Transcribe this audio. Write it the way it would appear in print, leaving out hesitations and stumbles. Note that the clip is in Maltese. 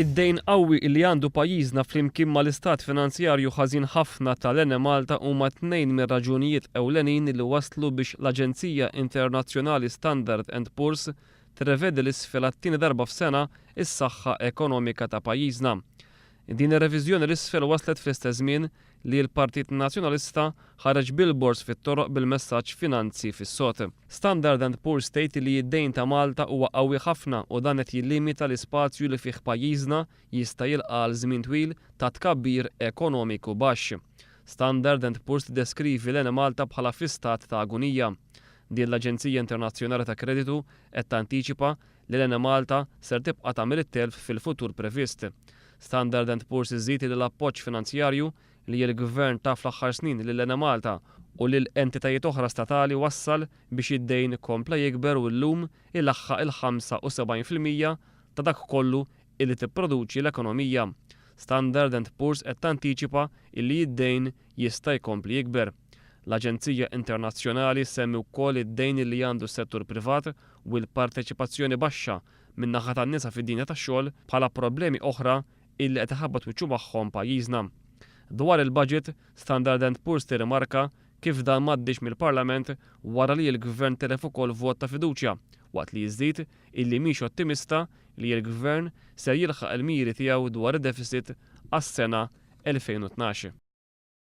Id-dejn qawwi li għandu pajjiżna flimkien mal-istat finanzjarju ħażin ħafna tal-Ene Malta huma tnejn mir-raġunijiet ewlenin li waslu biex l-Aġenzija Internazzjonali Standard & Poor's tirrevedi l-isfel għat-tieni darba f'sena is-saħħa ekonomika ta' pajjiżna. Din ir-reviżjoni l-isfel waslet fl-istess żmien li l-Partit Nazzjonalista ħareġ billboards fit-toroq bil-messaġġ finanzi fis-sot. Standard & Poor's tgħid li d-dejn ta' Malta huwa qawwi ħafna u dan qed jillimita l-ispazju li fih pajjiżna jista' jilqa' għal żmien twil ta' tkabbir ekonomiku baxx. Standard & Poor's deskrivi l-Ene Malta bħala fi stat ta' agonija. Din l-Aġenzija Internazzjonali ta' Kreditu qed tantiċipa li l-Ene Malta ser tibqa' tagħmel it-telf fil-futur previst. Standard & Poor's iżżid li l-appoġġ finanzjarju li l-Gvern ta' fl-aħħar snin lill-Ene Malta u lil entitajiet oħra statali wassal biex id-dejn kompla jikber u llum ilaħħaq il-75% ta' dak kollu illi tipproduċi l-ekonomija. Standard & Poor's qed tantiċipa li d-dejn jista' jkompli jikber. L-Aġenzija Internazzjonali semmi wkoll id-dejn li għandu s-settur privat u l-parteċipazzjoni baxxa min-naħa tan-nisa fid-dinja tax-xogħol bħala problemi oħra illi qed iħabbat wiċċu magħhom pajjiżna. Dwar il-budget, Standard & Poor's tirrimarka kif dan m'għaddix mill-Parlament wara li l-Gvern telef ukoll vot ta' fiduċja, waqt li jżid illi mhix ottimista li l-Gvern ser jilħaq il-miri tiegħu dwar id-deficit għas-sena 2012.